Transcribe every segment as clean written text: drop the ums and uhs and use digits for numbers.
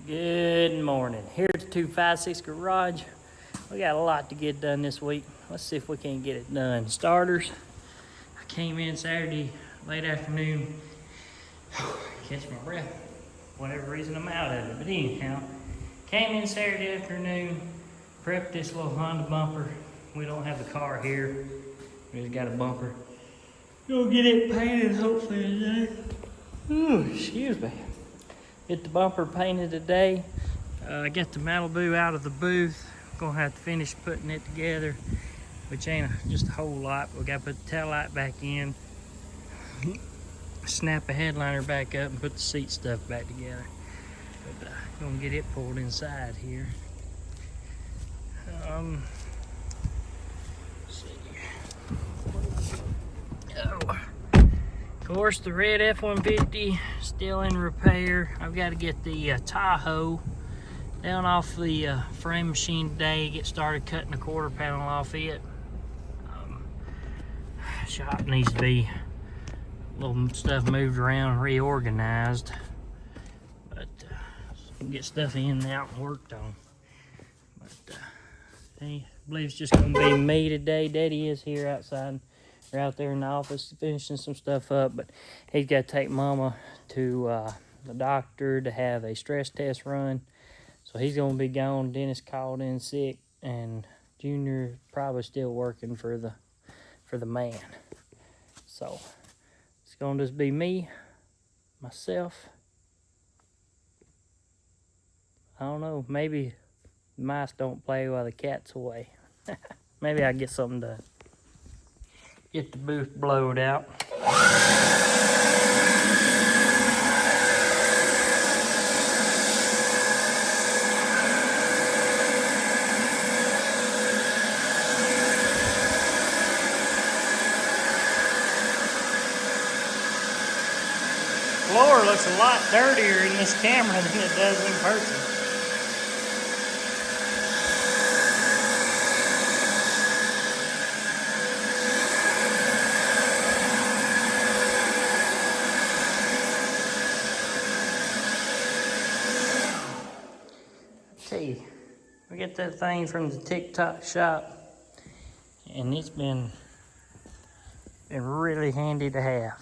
Good morning. Here's the 256 garage. We got a lot to get done this week. Let's see if we can get it done. Starters, I came in Saturday late afternoon. Catch my breath. Whatever reason I'm out of it. But anyhow, came in Saturday afternoon, prepped this little Honda bumper. We don't have the car here. We just got a bumper. Gonna get it painted hopefully today. Ooh, excuse me. Get the bumper painted today. I got the Malibu out of the booth. Gonna have to finish putting it together, which ain't just a whole lot. We gotta put the tail light back in, snap the headliner back up, and put the seat stuff back together. But gonna get it pulled inside here. Let's see. Oh. Of course, the red F-150 still in repair. I've got to get the Tahoe down off the frame machine today, get started cutting the quarter panel off it. Shop needs to be little stuff moved around, reorganized, but get stuff in and out and worked on. But I believe it's just gonna be me today. Daddy is here outside. They're out there in the office finishing some stuff up, but he's got to take Mama to the doctor to have a stress test run. So he's going to be gone. Dennis called in sick, and Junior probably still working for the man. So it's going to just be me, myself. I don't know, maybe the mice don't play while the cat's away. Maybe I'll get something done. Get the booth blowed out. Floor looks a lot dirtier in this camera than it does in person. We get that thing from the TikTok shop, and it's been really handy to have.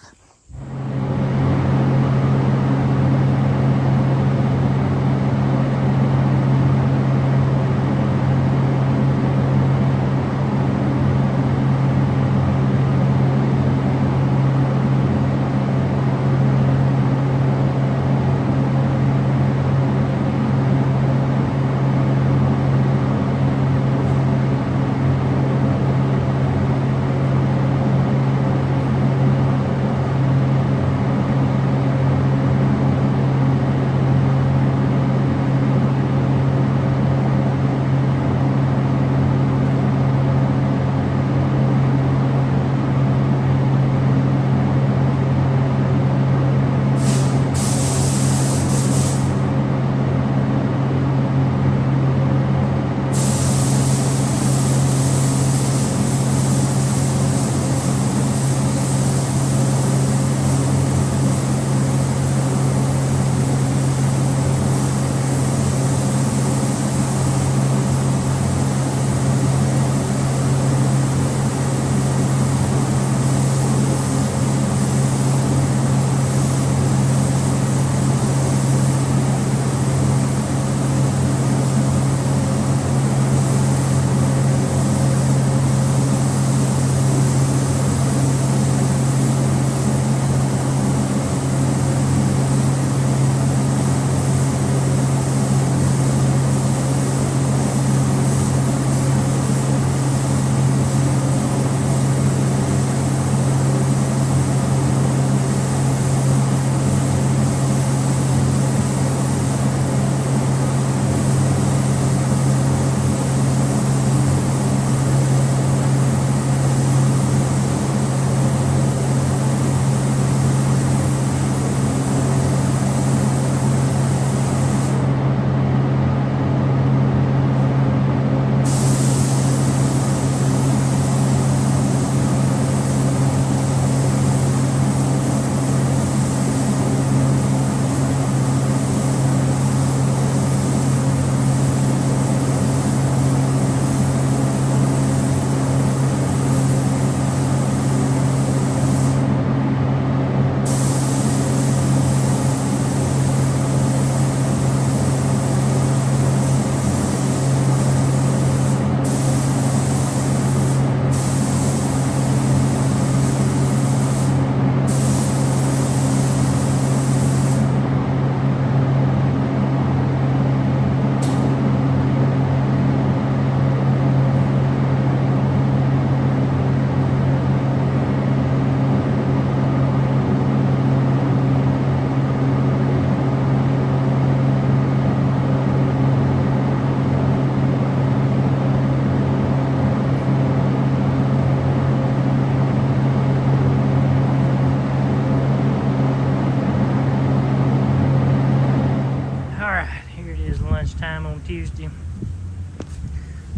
Alright, here it is, lunchtime on Tuesday.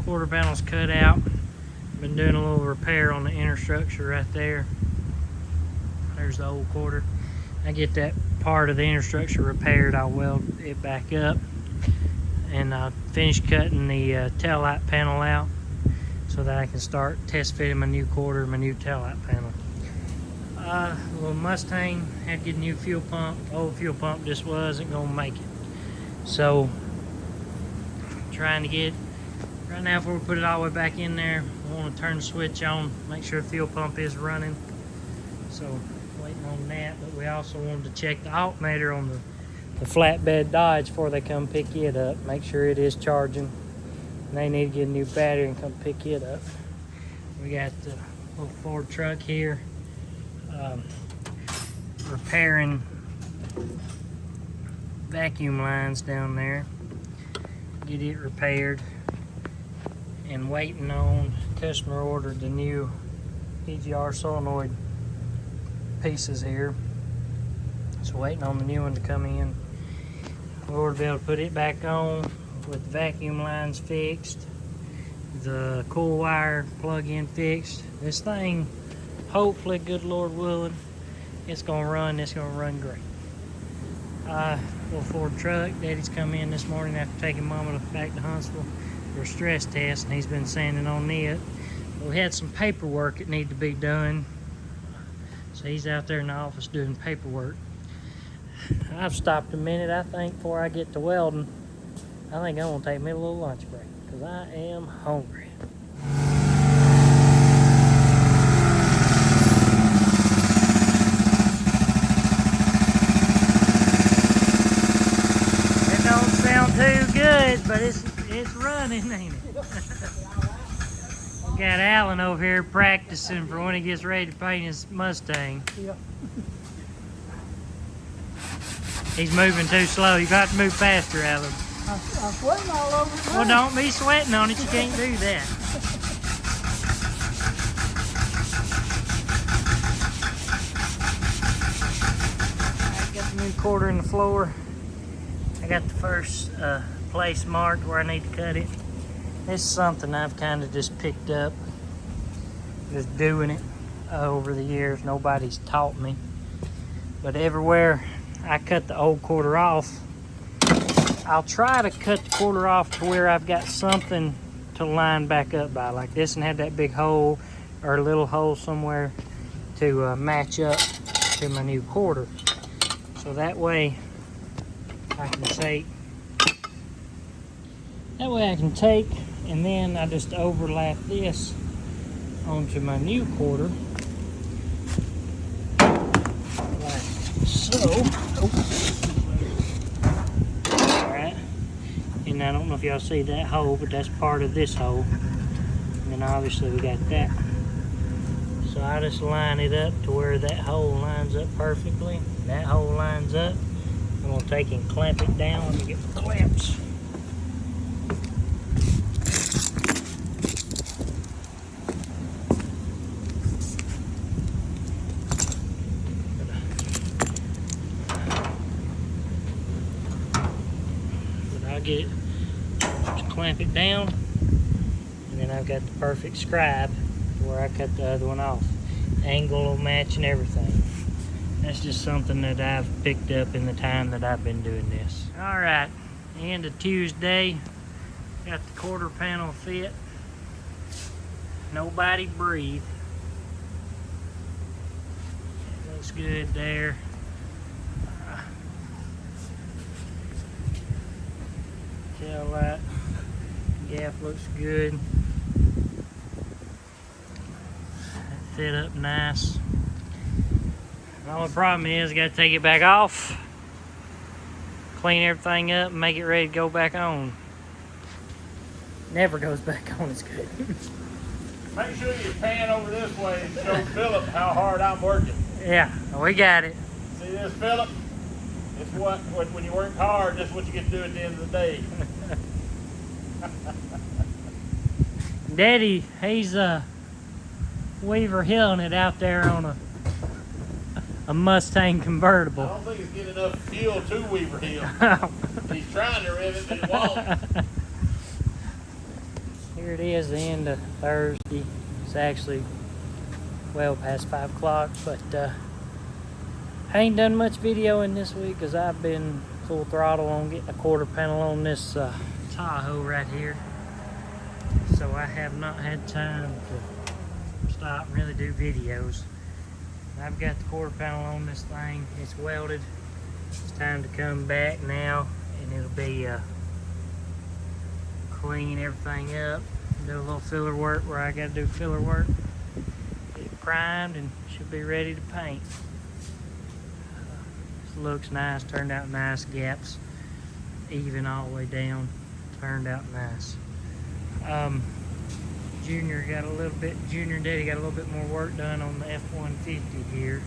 Quarter panel's cut out. Been doing a little repair on the inner structure right there. There's the old quarter. I get that part of the inner structure repaired, I'll weld it back up. And I'll finish cutting the tail light panel out so that I can start test fitting my new quarter, my new tail light panel. Little Mustang, had to get a new fuel pump. The old fuel pump just wasn't gonna make it. So, trying to get, right now before we put it all the way back in there, I want to turn the switch on, make sure the fuel pump is running. So, waiting on that, but we also wanted to check the alternator on the flatbed Dodge before they come pick it up, make sure it is charging. And they need to get a new battery and come pick it up. We got the little Ford truck here, repairing vacuum lines down there, get it repaired, and waiting on, customer ordered the new EGR solenoid pieces here, so waiting on the new one to come in. We ought to be able to put it back on with the vacuum lines fixed, the coil wire plug-in fixed. This thing, hopefully, good Lord willing, it's gonna run great. Little Ford truck, Daddy's come in this morning after taking Mama back to Huntsville for a stress test, and he's been sanding on it. We had some paperwork that needed to be done, so he's out there in the office doing paperwork. I've stopped a minute, I think, before I get to welding. I think I'm gonna take me a little lunch break, because I am hungry. It don't sound too good, but it's running, ain't it? We got Alan over here practicing for when he gets ready to paint his Mustang. Yeah. He's moving too slow. You got to move faster, Alan. I'm sweating all over it. Well, don't be sweating on it. You can't do that. I got the new quarter in the floor. I got the first place marked where I need to cut it. This is something I've kind of just picked up, just doing it over the years. Nobody's taught me. But everywhere I cut the old quarter off, I'll try to cut the quarter off to where I've got something to line back up by, like this, and had that big hole or a little hole somewhere to match up to my new quarter. So that way I can take, and then I just overlap this onto my new quarter, like so. Alright, and I don't know if y'all see that hole, but that's part of this hole. And then obviously we got that. So I just line it up to where that hole lines up perfectly. That hole lines up. I'm going to take and clamp it down. Let me get the clamps. Get it, just clamp it down, and then I've got the perfect scribe where I cut the other one off. Angle will match and everything. That's just something that I've picked up in the time that I've been doing this. Alright, end of Tuesday. Got the quarter panel fit. Nobody breathe. Looks good there. Tail light gap looks good. Fit up nice. The only problem is I gotta take it back off, clean everything up, and make it ready to go back on. Never goes back on as good. Make sure you pan over this way and show Philip how hard I'm working. Yeah, we got it. See this, Philip? It's what when you work hard, that's what you get to do at the end of the day. Daddy, he's Weaver Hilling it out there on a Mustang convertible. I don't think it's getting enough fuel to Weaver Hill. He's trying to rivet, but it won't. Here it is, the end of Thursday. It's actually well past 5 o'clock, but I ain't done much videoing this week because I've been full throttle on getting a quarter panel on this Tahoe right here. So I have not had time to stop and really do videos. I've got the quarter panel on this thing. It's welded. It's time to come back now, and it'll be clean everything up, do a little filler work where I got to do filler work, get it primed, and should be ready to paint. This looks nice, turned out nice, gaps even all the way down, turned out nice. Junior and Daddy got a little bit more work done on the F-150 here.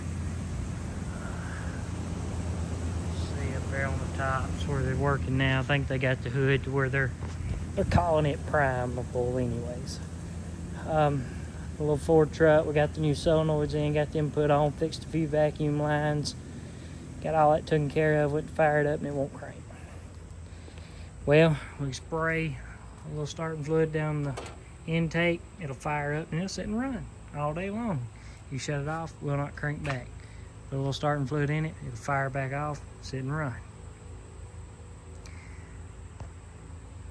See up there on the top, it's where they're working now. I think they got the hood to where they're calling it primable anyways. The little Ford truck, we got the new solenoids in, got them put on, fixed a few vacuum lines, got all that taken care of, went fired up and it won't crank. Well, we spray a little starting fluid down the intake, it'll fire up and it'll sit and run all day long. You shut it off, will not crank back. Put a little starting fluid in it, it'll fire back off, sit and run.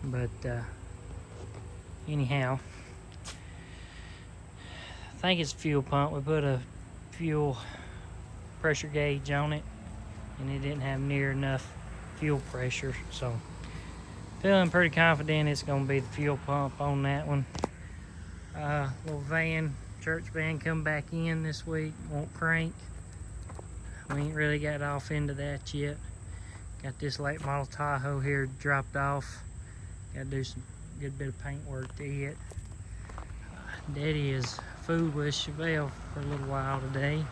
But anyhow, I think it's a fuel pump. We put a fuel pressure gauge on it and it didn't have near enough fuel pressure, so feeling pretty confident it's going to be the fuel pump on that one. Little van, church van, come back in this week, won't crank. We ain't really got off into that yet. Got this late model Tahoe here dropped off. Got to do some good bit of paint work to it. Daddy is food with Chevelle for a little while today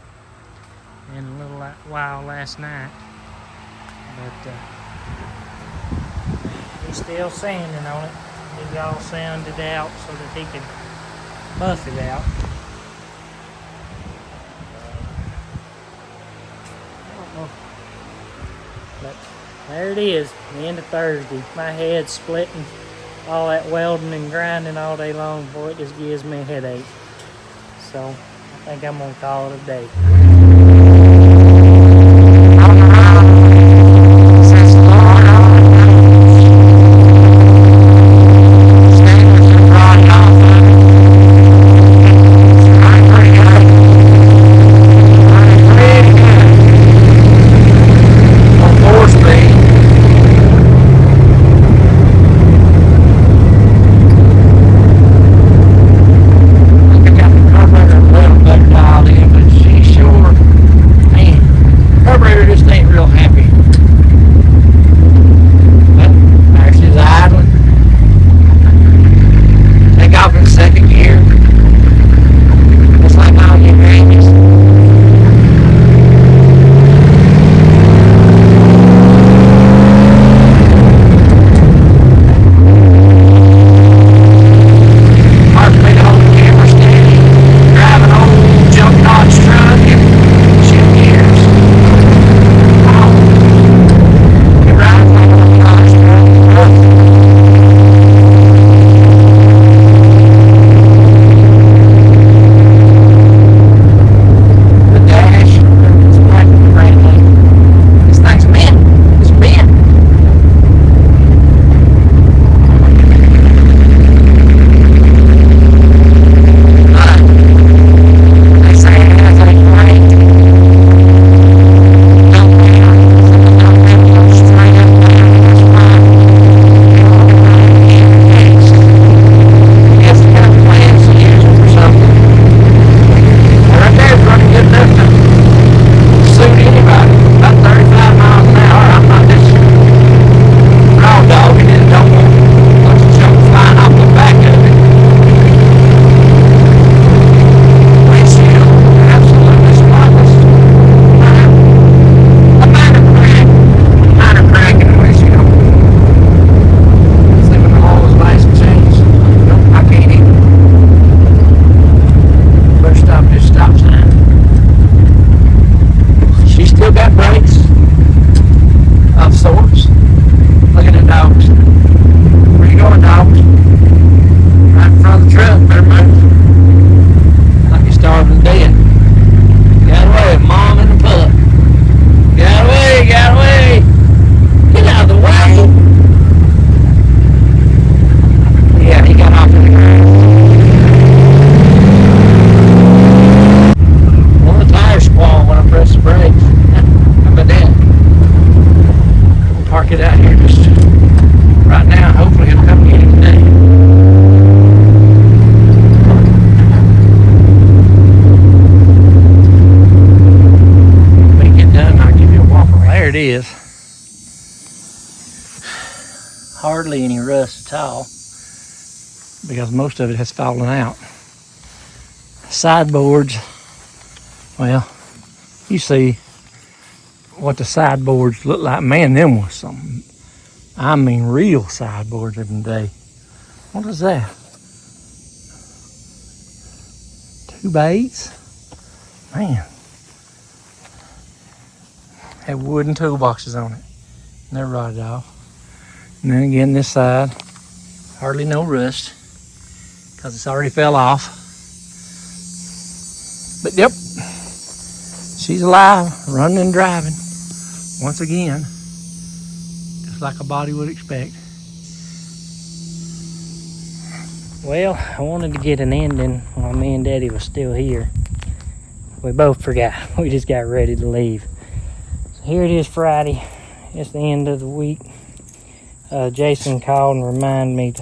and a little while last night, but he's still sanding on it. He's all sanded out so that he can buff it out. But there it is, the end of Thursday. My head's splitting, all that welding and grinding all day long, boy, it just gives me a headache. So I think I'm gonna call it a day. hardly any rust at all because most of it has fallen out. Sideboards, well, you see what the sideboards look like. Man, them was some, I mean, real sideboards of the day. What is that? 2 8s? Man. Had wooden toolboxes on it. And they're rotted off. And then again, this side, hardly no rust because it's already fell off. But yep, she's alive, running and driving once again, just like a body would expect. Well, I wanted to get an ending while me and Daddy was still here. We both forgot. We just got ready to leave. So here it is, Friday. It's the end of the week. Jason called and reminded me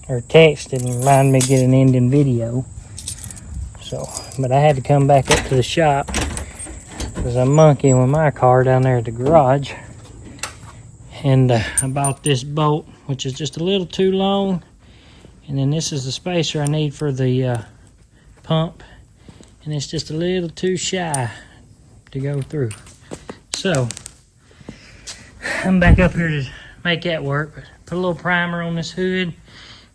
or texted and reminded me to get an ending video. So, but I had to come back up to the shop because I'm monkeying with my car down there at the garage. And I bought this bolt, which is just a little too long. And then this is the spacer I need for the pump. And it's just a little too shy to go through. So, I'm back up here to make that work. Put a little primer on this hood.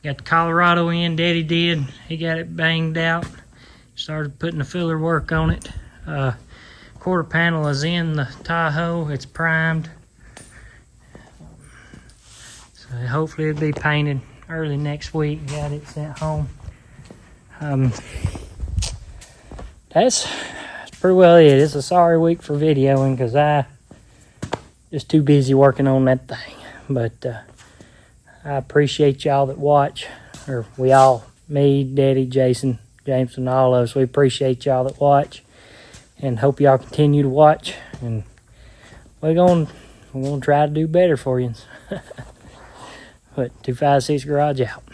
Got the Colorado in, Daddy did. He got it banged out. Started putting the filler work on it. Quarter panel is in the Tahoe. It's primed. So hopefully it'll be painted early next week. Got it sent home. That's pretty well it. It's a sorry week for videoing because I just too busy working on that thing. But I appreciate y'all that watch. Or we all, me, Daddy, Jason, James, and all of us, we appreciate y'all that watch. And hope y'all continue to watch. And we're gonna try to do better for you. But 256 Garage out.